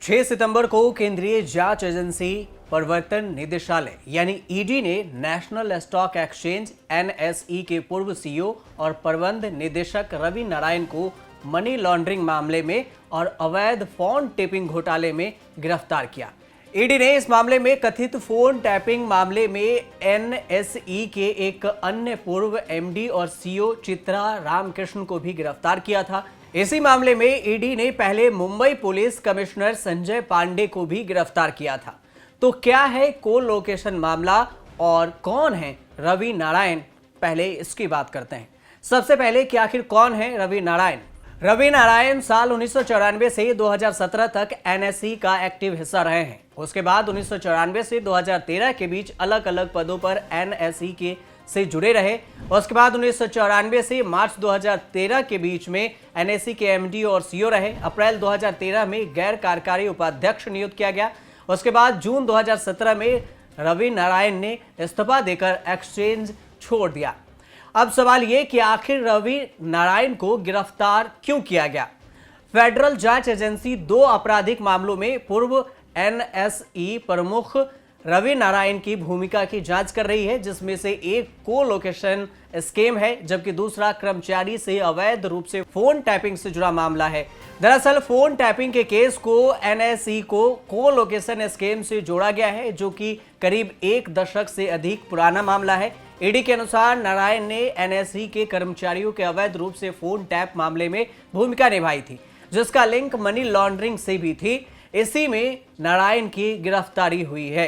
6 सितंबर को केंद्रीय जांच एजेंसी प्रवर्तन निदेशालय यानी ईडी ने नेशनल स्टॉक एक्सचेंज एनएसई के पूर्व सीईओ और प्रबंध निदेशक रवि नारायण को मनी लॉन्ड्रिंग मामले में और अवैध फोन टेपिंग घोटाले में गिरफ्तार किया। ईडी ने इस मामले में कथित फोन टैपिंग मामले में एनएसई के एक अन्य पूर्व एमडी और सीईओ चित्रा रामकृष्ण को भी गिरफ्तार किया था। इसी मामले में ईडी ने पहले मुंबई पुलिस कमिश्नर संजय पांडे को भी गिरफ्तार किया था। तो क्या है को लोकेशन मामला और कौन है रवि नारायण, पहले इसकी बात करते हैं। सबसे पहले कि आखिर कौन है रवि नारायण। रवि नारायण साल 1994 से 2017 तक एनएसई का एक्टिव हिस्सा रहे हैं। उसके बाद 1994 से 2013 के बीच अलग अलग पदों पर एनएसई से जुड़े रहे। उसके बाद 1994 से मार्च 2013 के बीच में एनएसई के एमडी और सीईओ रहे। अप्रैल 2013 में गैर कार्यकारी उपाध्यक्ष नियुक्त किया गया। उसके बाद जून 2017 में रवि नारायण ने इस्तीफा देकर एक्सचेंज छोड़ दिया। अब सवाल यह कि आखिर रवि नारायण को गिरफ्तार क्यों किया गया। फेडरल जांच एजेंसी 2 आपराधिक मामलों में पूर्व एनएसई प्रमुख रवि नारायण की भूमिका की जांच कर रही है, जिसमें से एक को लोकेशन स्कैम है जबकि दूसरा कर्मचारी से अवैध रूप से फोन टैपिंग से जुड़ा मामला है। दरअसल फोन टैपिंग के केस को एनएसई को लोकेशन स्कैम से जोड़ा गया है, जो कि करीब 1 दशक से अधिक पुराना मामला है। ईडी के अनुसार नारायण ने एनएसई के कर्मचारियों के अवैध रूप से फोन टैप मामले में भूमिका निभाई थी, जिसका लिंक मनी लॉन्ड्रिंग से भी थी। इसी में नारायण की गिरफ्तारी हुई है।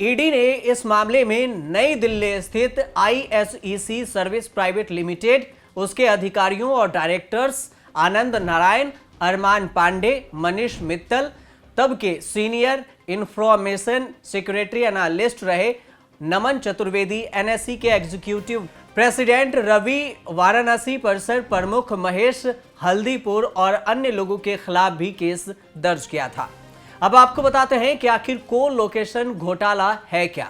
ईडी ने इस मामले में नई दिल्ली स्थित आईएसईसी सर्विस प्राइवेट लिमिटेड, उसके अधिकारियों और डायरेक्टर्स आनंद नारायण, अरमान पांडे, मनीष मित्तल, तब के सीनियर इंफॉर्मेशन सिक्योरिटी एनालिस्ट रहे नमन चतुर्वेदी, एनएसई के एग्जीक्यूटिव प्रेसिडेंट रवि, वाराणसी परिसर प्रमुख महेश हल्दीपुर और अन्य लोगों के खिलाफ भी केस दर्ज किया था। अब आपको बताते हैं कि आखिर को लोकेशन घोटाला है क्या।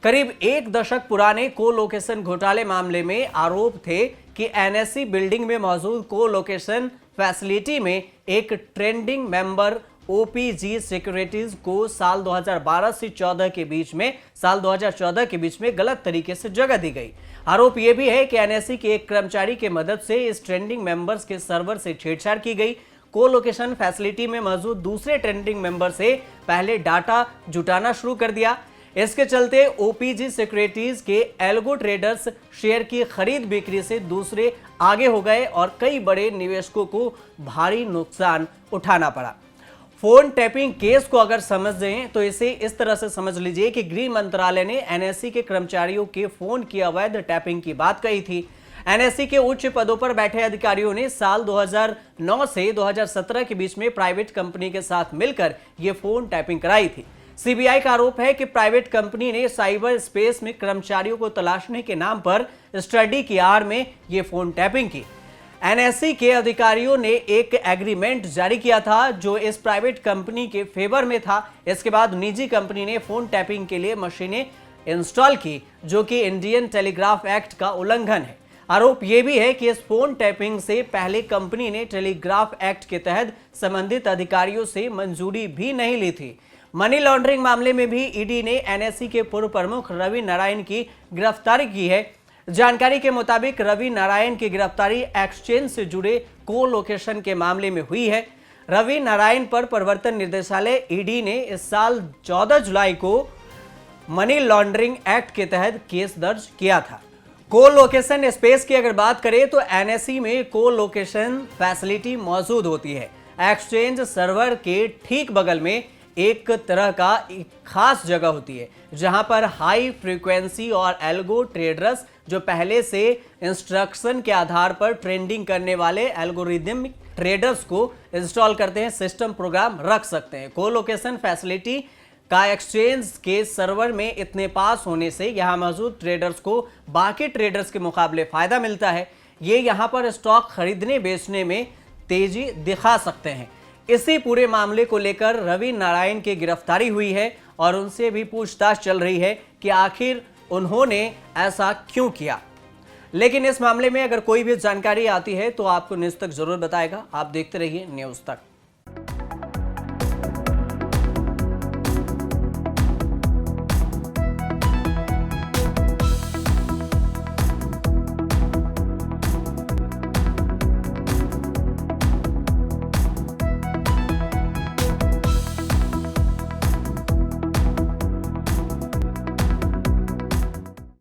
करीब 1 दशक पुराने को लोकेशन घोटाले मामले में आरोप थे कि एनएसई बिल्डिंग में मौजूद को लोकेशन फैसिलिटी में एक ट्रेंडिंग मेंबर ओपीजी सिक्योरिटीज को साल 2012 से 14 के बीच में गलत तरीके से जगह दी गई। आरोप यह भी है कि एनएसई के एक कर्मचारी के मदद से इस ट्रेंडिंग मेंबर्स के सर्वर से छेड़छाड़ की गई। को लोकेशन फैसिलिटी में मौजूद दूसरे ट्रेंडिंग मेंबर से पहले डाटा जुटाना शुरू कर दिया। इसके चलते ओपीजी सिक्योरिटीज के एल्गो ट्रेडर्स शेयर की खरीद बिक्री से दूसरे आगे हो गए और कई बड़े निवेशकों को भारी नुकसान उठाना पड़ा। फोन टैपिंग केस को अगर समझें तो इसे इस तरह से समझ लीजिए कि गृह मंत्रालय ने एनएसई के कर्मचारियों के फोन की अवैध टैपिंग की बात कही थी। एनएसई के उच्च पदों पर बैठे अधिकारियों ने साल 2009 से 2017 के बीच में प्राइवेट कंपनी के साथ मिलकर यह फोन टैपिंग कराई थी। सीबीआई का आरोप है कि प्राइवेट कंपनी ने साइबर स्पेस में कर्मचारियों को तलाशने के नाम पर स्टडी की आड़ में यह फोन टैपिंग की। एनएसई के अधिकारियों ने एक एग्रीमेंट जारी किया था जो इस प्राइवेट कंपनी के फेवर में था। इसके बाद निजी कंपनी ने फोन टैपिंग के लिए मशीनें इंस्टॉल की, जो कि इंडियन टेलीग्राफ एक्ट का उल्लंघन है। आरोप यह भी है कि इस फोन टैपिंग से पहले कंपनी ने टेलीग्राफ एक्ट के तहत संबंधित अधिकारियों से मंजूरी भी नहीं ली थी। मनी लॉन्ड्रिंग मामले में भी ईडी ने एनएसई के पूर्व प्रमुख रवि नारायण की गिरफ्तारी की है। जानकारी के मुताबिक रवि नारायण की गिरफ्तारी एक्सचेंज से जुड़े को लोकेशन के मामले में हुई है। रवि नारायण पर प्रवर्तन निदेशालय ईडी ने इस साल 14 जुलाई को मनी लॉन्ड्रिंग एक्ट के तहत केस दर्ज किया था। को लोकेशन स्पेस की अगर बात करें तो एनएसई में को लोकेशन फैसिलिटी मौजूद होती है। एक्सचेंज सर्वर के ठीक बगल में एक तरह का खास जगह होती है जहां पर हाई फ्रीक्वेंसी और एल्गो ट्रेडर्स जो पहले से इंस्ट्रक्शन के आधार पर ट्रेंडिंग करने वाले एल्गोरिदमिक ट्रेडर्स को इंस्टॉल करते हैं, सिस्टम प्रोग्राम रख सकते हैं। को लोकेशन फैसिलिटी का एक्सचेंज के सर्वर में इतने पास होने से यहां मौजूद ट्रेडर्स को बाकी ट्रेडर्स के मुकाबले फायदा मिलता है। ये यहां पर स्टॉक खरीदने बेचने में तेजी दिखा सकते हैं। इसी पूरे मामले को लेकर रवि नारायण की गिरफ्तारी हुई है और उनसे भी पूछताछ चल रही है कि आखिर उन्होंने ऐसा क्यों किया। लेकिन इस मामले में अगर कोई भी जानकारी आती है तो आपको न्यूज़ तक जरूर बताएगा। आप देखते रहिए न्यूज़ तक।